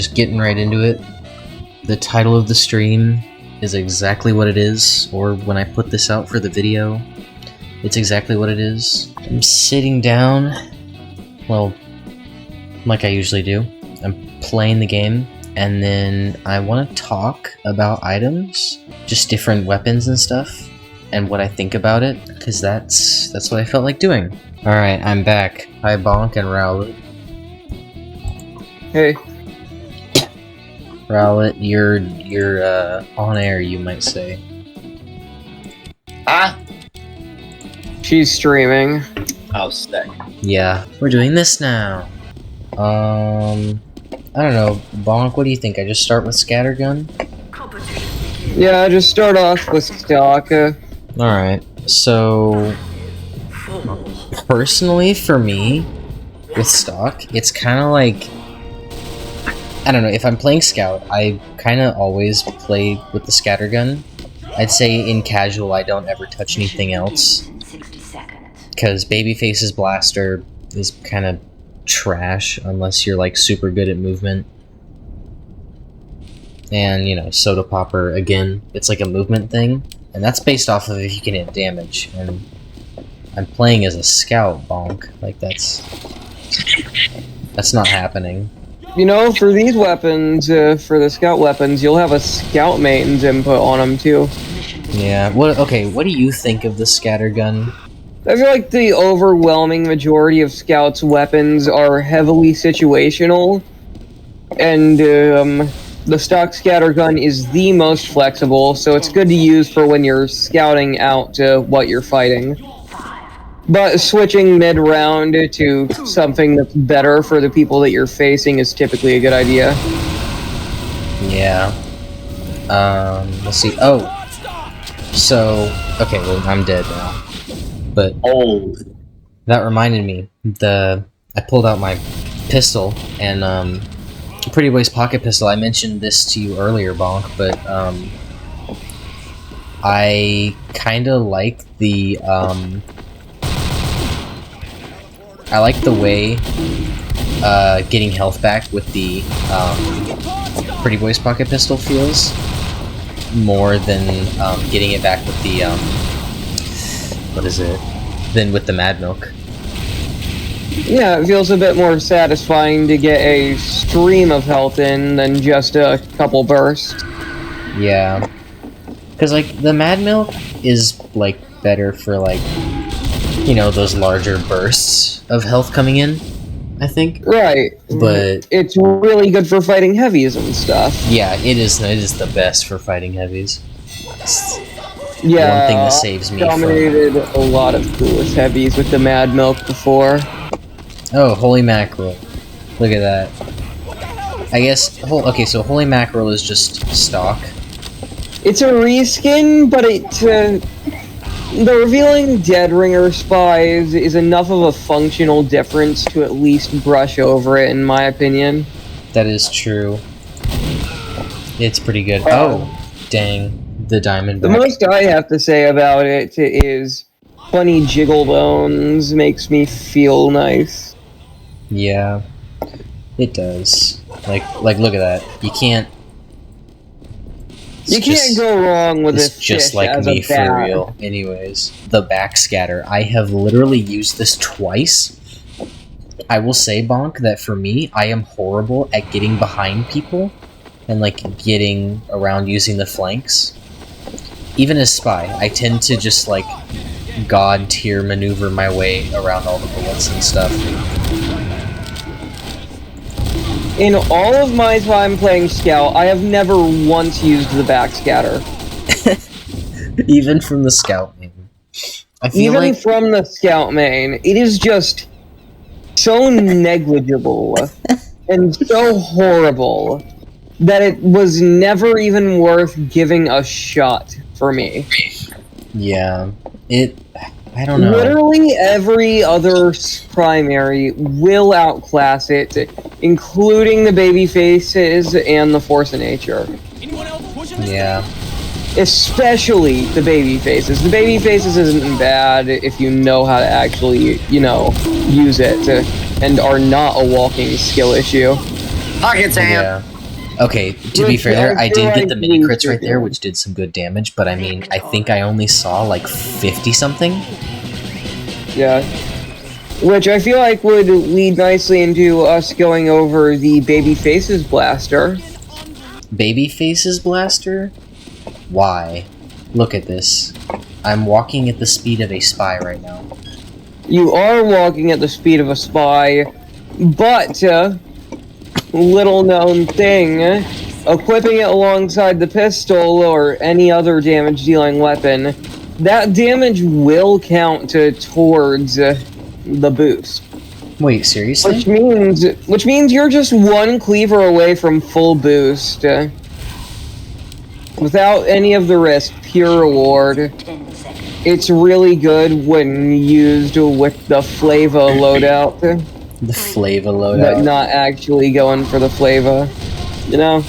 just getting right into it. The title of the stream is exactly what it is, or when I put this out for the video, it's exactly what it is. I'm sitting down, well, like I usually do. I'm playing the game, and then I want to talk about items, just different weapons and stuff, and what I think about it, because that's what I felt like doing. Alright, I'm back. Hi Bonk and Rowlet. Hey. Rowlet, you're on air, you might say. Ah! She's streaming. Oh, sick. Yeah, we're doing this now. I don't know, Bonk, what do you think? I just start with Scattergun? Yeah, just start off with stock. Alright, so personally for me, with stock, it's kinda like, I don't know, if I'm playing Scout, I kinda always play with the Scattergun. I'd say in casual I don't ever touch anything else. Because Babyface's blaster is kinda trash unless you're like super good at movement. And, you know, Soda Popper, again, it's like a movement thing. And that's based off of if you can hit damage. And I'm playing as a Scout, Bonk. Like, that's not happening. You know, for these weapons, for the Scout weapons, you'll have a Scout Maintenance input on them, too. Yeah, what do you think of the Scattergun? I feel like the overwhelming majority of Scout's weapons are heavily situational, and the stock Scattergun is the most flexible, so it's good to use for when you're scouting out what you're fighting. But switching mid-round to something that's better for the people that you're facing is typically a good idea. Yeah. Let's see. Oh. So, okay, well, I'm dead now. But that reminded me. I pulled out my pistol, and Pretty Boy's pocket pistol. I mentioned this to you earlier, Bonk, but I kind of like the I like the way getting health back with the Pretty Boy's pocket pistol feels more than getting it back with the than with the Mad Milk. Yeah, it feels a bit more satisfying to get a stream of health in than just a couple bursts. Yeah. Because, like, the Mad Milk is, like, better for, like, you know, those larger bursts of health coming in, I think. Right. But it's really good for fighting heavies and stuff. Yeah, it is the best for fighting heavies. It's yeah, one thing that saves me dominated a lot of coolest heavies with the Mad Milk before. Oh, Holy Mackerel. Look at that. I guess, okay, so Holy Mackerel is just stock. It's a reskin, but the revealing Deadringer spies is enough of a functional difference to at least brush over it, in my opinion. That is true. It's pretty good. Oh, dang. The Diamondback. The most I have to say about it is funny jiggle bones makes me feel nice. Yeah, it does. Like, look at that. You can't go wrong with this. It's just like me for real. Anyways, the backscatter. I have literally used this twice. I will say, Bonk, that for me, I am horrible at getting behind people and like getting around using the flanks. Even as Spy, I tend to just like god tier maneuver my way around all the bullets and stuff. In all of my time playing Scout, I have never once used the backscatter. Even from the Scout main. I feel Even from the Scout main, it is just so negligible and so horrible that it was never even worth giving a shot for me. Yeah, I don't know. Literally every other primary will outclass it, including the baby faces and the force of nature. Yeah. Especially the baby faces. The baby faces isn't bad if you know how to actually, you know, use it and are not a walking skill issue. Pocket Sam! Yeah. Okay, to be fair there, I feel did get like the mini crits booster right there, damage. which did some good damage, but I mean, I think I only saw like 50-something. Yeah. Which I feel like would lead nicely into us going over the Baby Faces Blaster. Baby Faces Blaster? Why? Look at this. I'm walking at the speed of a spy right now. You are walking at the speed of a spy, but, little known thing, equipping it alongside the pistol or any other damage-dealing weapon, that damage will count towards the boost. Wait, seriously? Which means you're just one cleaver away from full boost. Without any of the risk, pure reward. It's really good when used with the Flava loadout, The Flava loadout. but not actually going for the Flava, you know?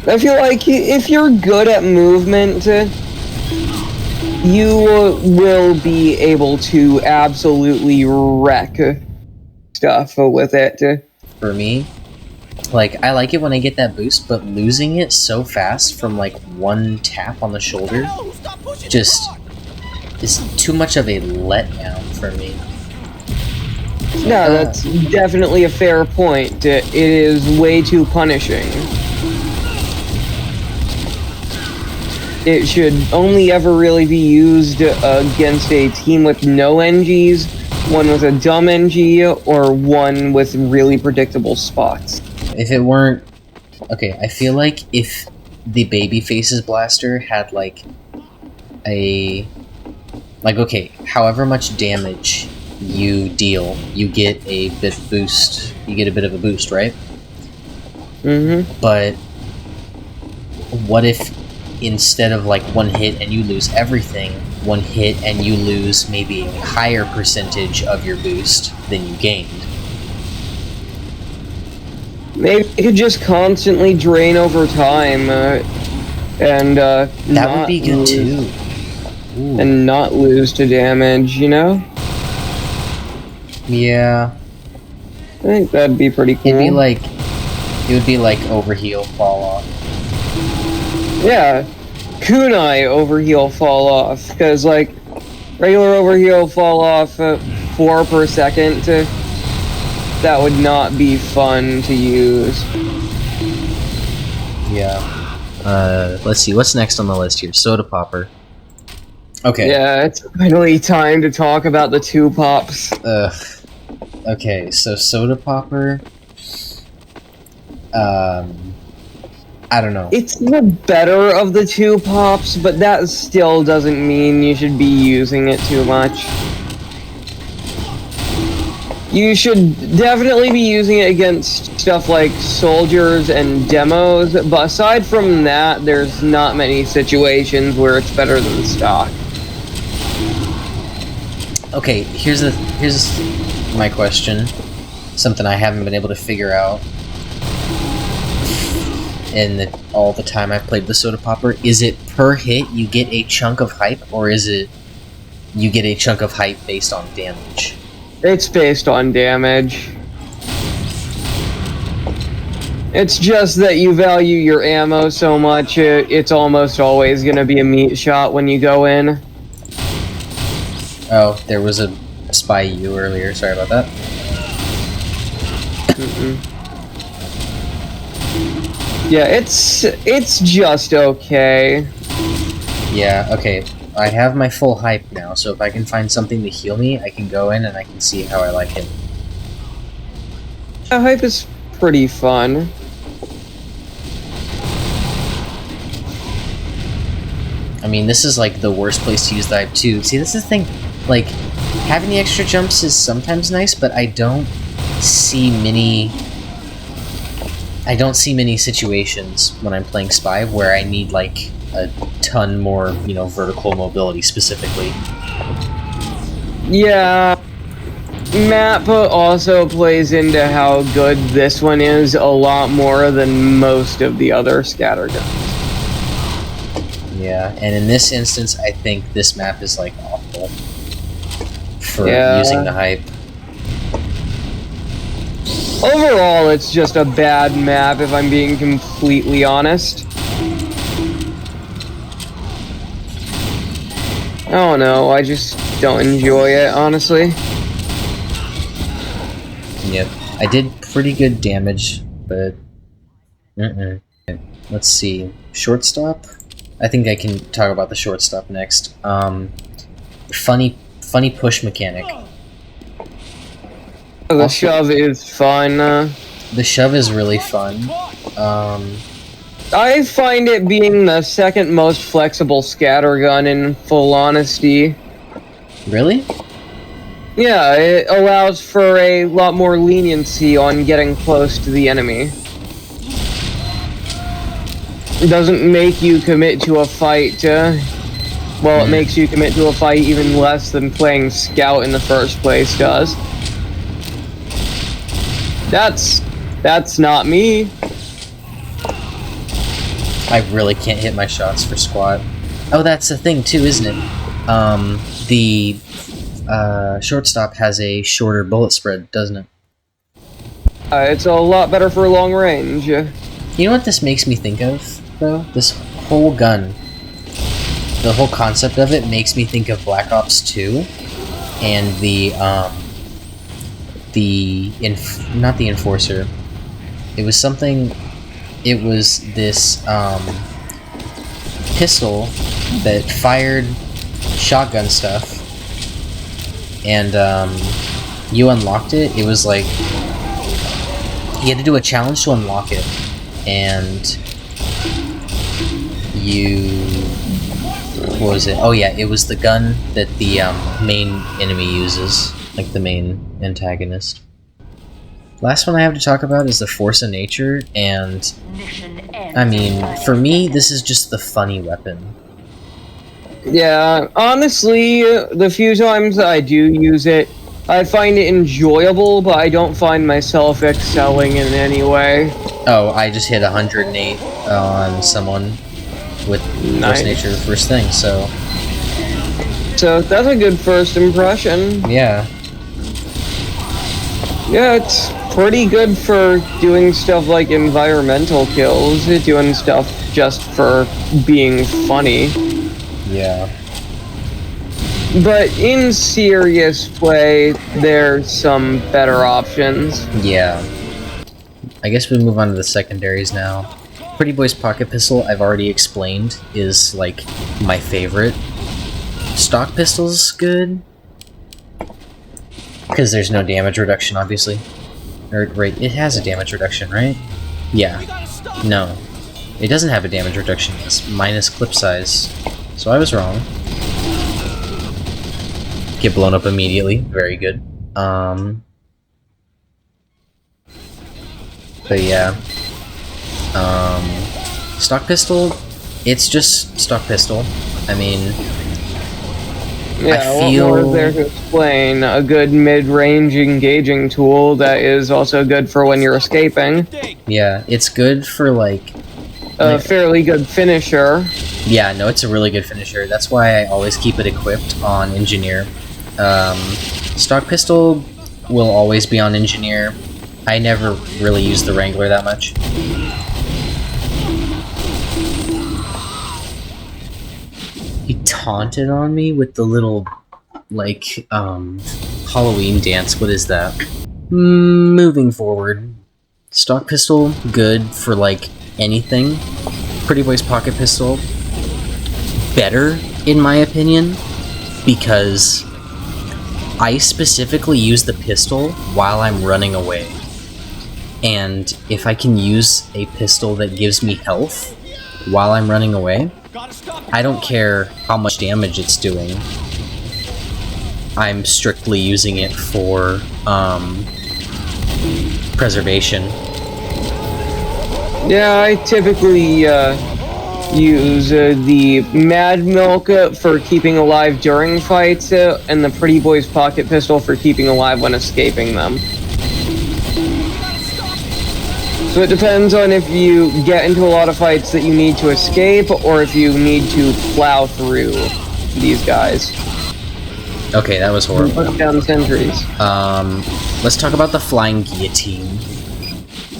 I feel like if you're good at movement, you will be able to absolutely wreck stuff with it. For me, like, I like it when I get that boost, but losing it so fast from, like, one tap on the shoulder just is too much of a letdown for me. No, that's definitely a fair point. It is way too punishing. It should only ever really be used against a team with no NGs, one with a dumb NG, or one with really predictable spots. If it weren't... Okay, I feel like if the Baby Faces Blaster had, like, a... Like, okay, however much damage you deal, you get a bit boost. You get a bit of a boost, right? Mm-hmm. But what if instead of like one hit and you lose everything, one hit and you lose maybe a higher percentage of your boost than you gained? Maybe it could just constantly drain over time, and that would be good too. Ooh. And not lose to damage, you know? Yeah. I think that'd be pretty cool. It would be like overheal fall off. Yeah, kunai overheal fall off, because like regular overheal fall off 4 per second. That would not be fun to use. Yeah. Let's see, what's next on the list here? Soda Popper. Okay. Yeah, it's finally time to talk about the 2 pops. Okay, so Soda Popper. I don't know. It's the better of the 2 pops, but that still doesn't mean you should be using it too much. You should definitely be using it against stuff like soldiers and demos, but aside from that, there's not many situations where it's better than stock. Okay, here's my question. Something I haven't been able to figure out in all the time I've played the Soda Popper. Is it per hit you get a chunk of hype, or is it you get a chunk of hype based on damage? It's based on damage. It's just that you value your ammo so much, it's almost always gonna be a meat shot when you go in. Oh, there was a spy you earlier, sorry about that. Yeah, it's just okay. Yeah, okay. I have my full hype now, so if I can find something to heal me, I can go in and I can see how I like it. Hype is pretty fun. I mean, this is like the worst place to use the hype too. See, this is the thing, like, having the extra jumps is sometimes nice, but I don't see many situations when I'm playing Spy where I need, like, a ton more, you know, vertical mobility specifically. Yeah, map also plays into how good this one is a lot more than most of the other scatterguns. Yeah, and in this instance, I think this map is like awful for using the hype. Overall, it's just a bad map, if I'm being completely honest. I don't know, I just don't enjoy it, honestly. Yep, I did pretty good damage, but... Let's see. Shortstop? I think I can talk about the shortstop next. Funny push mechanic. The shove is fun. The shove is really fun. I find it being the second most flexible scattergun, in full honesty. Really? Yeah, it allows for a lot more leniency on getting close to the enemy. It doesn't make you commit to a fight, well, it makes you commit to a fight even less than playing Scout in the first place does. That's not me. I really can't hit my shots for squat. Oh, that's the thing too, isn't it? The shortstop has a shorter bullet spread, doesn't it? It's a lot better for long range. You know what this makes me think of, though? This whole gun. The whole concept of it makes me think of Black Ops 2 and not the Enforcer. It was something... It was this pistol that fired shotgun stuff, and you unlocked it. It was like you had to do a challenge to unlock it, and what was it? Oh yeah, it was the gun that the main enemy uses, like the main antagonist. Last one I have to talk about is the Force of Nature, and I mean, for me, this is just the funny weapon. Yeah, honestly, the few times I do use it, I find it enjoyable, but I don't find myself excelling in any way. Oh, I just hit 108 on someone with Force of Nature first thing, so... So, that's a good first impression. Yeah. Yeah, it's pretty good for doing stuff like environmental kills, doing stuff just for being funny. Yeah. But in serious play, there's some better options. Yeah. I guess we move on to the secondaries now. Pretty Boy's Pocket Pistol, I've already explained, is like my favorite. Stock Pistol's good. Because there's no damage reduction, obviously. Or, right, it has a damage reduction, right? Yeah. No. It doesn't have a damage reduction. It's minus clip size. So I was wrong. Get blown up immediately. Very good. But yeah. Stock Pistol, it's just Stock Pistol. I mean... Yeah, what more is there to explain? A good mid-range engaging tool that is also good for when you're escaping. Yeah, it's good for, like... A fairly good finisher. Yeah, no, it's a really good finisher. That's why I always keep it equipped on Engineer. Stock Pistol will always be on Engineer. I never really use the Wrangler that much. He taunted on me with the little, like, Halloween dance. What is that? Moving forward. Stock Pistol, good for, like, anything. Pretty Boy's Pocket Pistol, better, in my opinion, because I specifically use the pistol while I'm running away. And if I can use a pistol that gives me health while I'm running away, I don't care how much damage it's doing. I'm strictly using it for preservation. Yeah, I typically use the Mad Milk for keeping alive during fights, and the Pretty Boy's Pocket Pistol for keeping alive when escaping them. So it depends on if you get into a lot of fights that you need to escape, or if you need to plow through these guys. Okay, that was horrible. Put down sentries. Let's talk about the flying guillotine.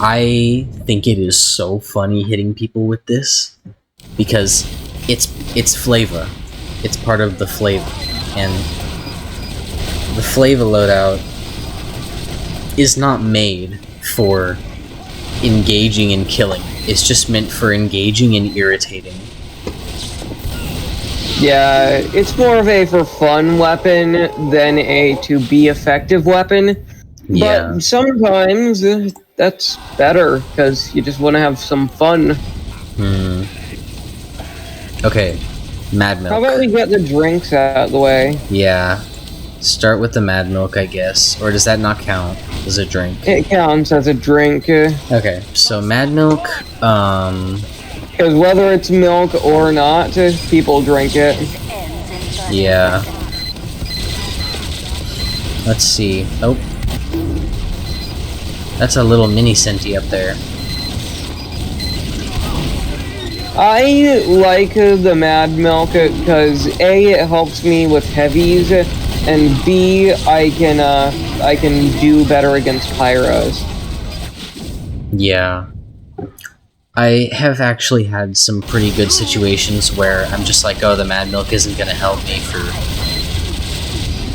I think it is so funny hitting people with this because it's flavor. It's part of the flavor, and the flavor loadout is not made for engaging and killing. It's just meant for engaging and irritating. Yeah, it's more of a for fun weapon than a to be effective weapon. Yeah. But sometimes that's better because you just want to have some fun. Okay, Mad Milk. How about we get the drinks out of the way? Yeah. Start with the Mad Milk, I guess. Or does that not count as a drink? It counts as a drink. Okay, so Mad Milk, Because whether it's milk or not, people drink it. yeah. Let's see. Oh. That's a little mini Senti up there. I like the Mad Milk because A, it helps me with heavies, and B, I can do better against pyros. Yeah. I have actually had some pretty good situations where I'm just like, oh, the Mad Milk isn't gonna help me for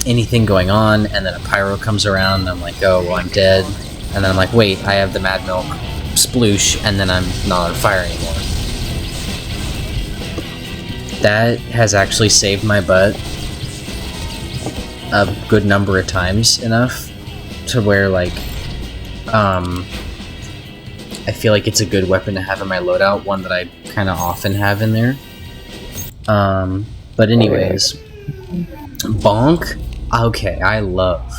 anything going on, and then a pyro comes around, and I'm like, oh, well, I'm dead. And then I'm like, wait, I have the Mad Milk sploosh, and then I'm not on fire anymore. That has actually saved my butt a good number of times, enough to where, like, I feel like it's a good weapon to have in my loadout, one that I kind of often have in there. But anyways, Bonk, okay, I love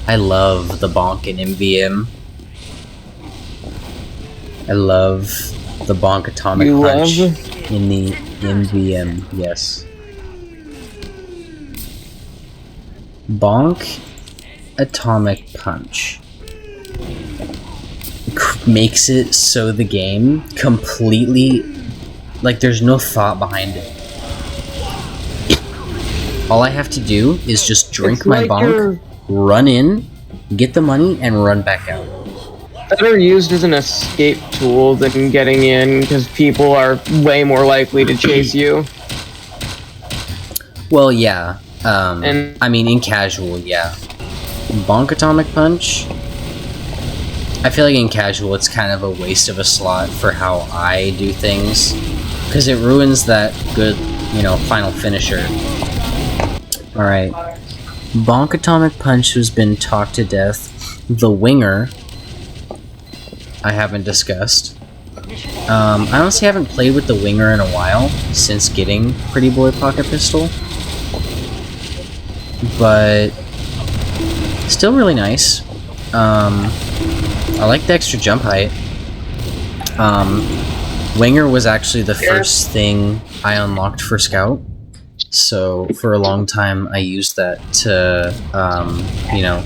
the Bonk in MVM. I love the Bonk Atomic Punch in the MVM, yes. Bonk Atomic Punch makes it so the game completely, like, there's no thought behind it. All I have to do is just drink my bonk, run in, get the money, and run back out. Better used as an escape tool than getting in, because people are way more likely to chase you. Well, yeah. I mean, in casual, yeah. Bonk Atomic Punch, I feel like in casual it's kind of a waste of a slot for how I do things, because it ruins that good, you know, final finisher. Alright. Bonk Atomic Punch has been talked to death. The Winger, I haven't discussed. I honestly haven't played with the Winger in a while, since getting Pretty Boy Pocket Pistol. But still really nice. I like the extra jump height. Winger was actually the first thing I unlocked for Scout, so for a long time I used that to, you know,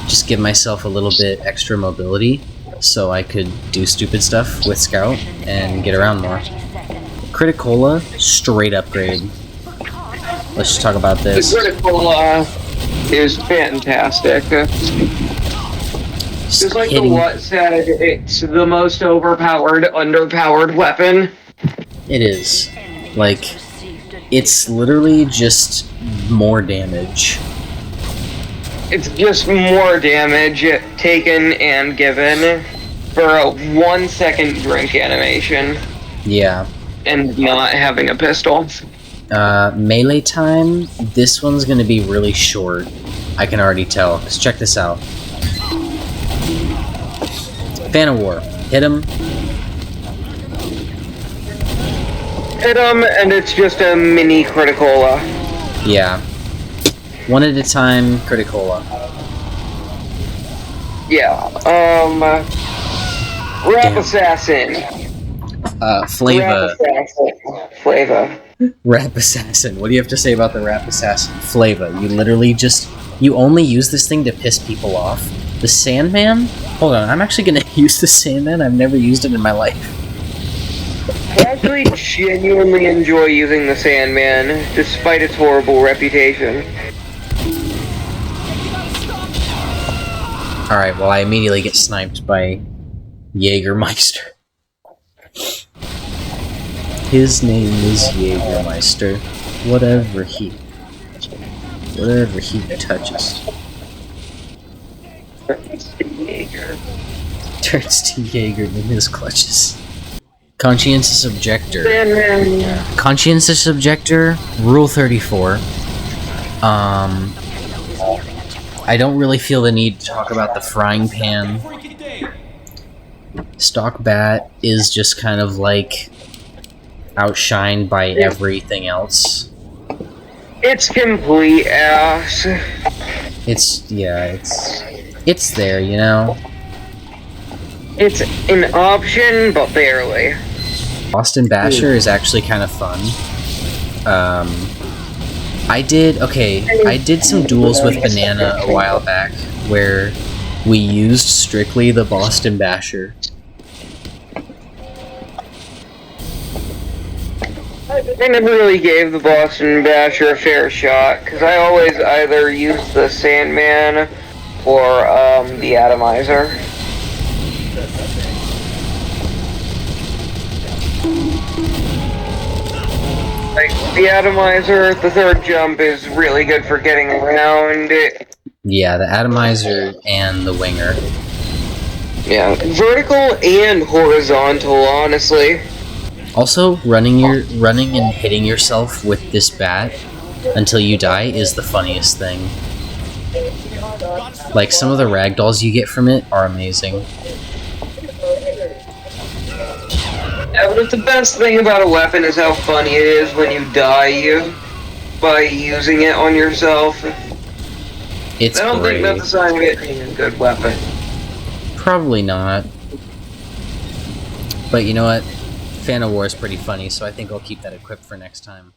just give myself a little bit extra mobility so I could do stupid stuff with Scout and get around more. Criticola, straight upgrade. Let's just talk about this. The Criticola is fantastic. Just like the what said, it's the most overpowered, underpowered weapon. It is. Like, it's literally just more damage. It's just more damage taken and given for a 1 second drink animation. Yeah. And not having a pistol. Melee time, this one's gonna be really short. I can already tell, because check this out. Fan of War. Hit him. Hit him, and it's just a mini Criticola. Yeah. One at a time, Criticola. Yeah, Rap Assassin. Flava. Flava. Rap Assassin. What do you have to say about the Rap Assassin? Flava. You literally just... You only use this thing to piss people off. The Sandman? Hold on, I'm actually gonna use the Sandman. I've never used it in my life. I actually genuinely enjoy using the Sandman, despite its horrible reputation. Alright, well I immediately get sniped by Jägermeister. His name is Jägermeister. Whatever he touches. Turns to Jaeger in his clutches. Conscientious Objector. Sandman. Conscientious Objector, Rule 34. I don't really feel the need to talk about the frying pan. Stock Bat is just kind of like outshined by everything else. It's complete ass. It's there, you know? It's an option, but barely. Boston Basher is actually kind of fun. I did some duels with Banana a while back where we used strictly the Boston Basher. I never really gave the Boston Basher a fair shot, because I always either used the Sandman or the Atomizer. Like, the Atomizer, the third jump is really good for getting around it. Yeah, the Atomizer and the Winger. Yeah, vertical and horizontal, honestly. Also, running and hitting yourself with this bat until you die is the funniest thing. Like, some of the ragdolls you get from it are amazing. Yeah, but the best thing about a weapon is how funny it is when you die by using it on yourself. It's I don't great. think that's a sign of it being a good weapon. Probably not. But you know what? Fan of War is pretty funny, so I think I'll keep that equipped for next time.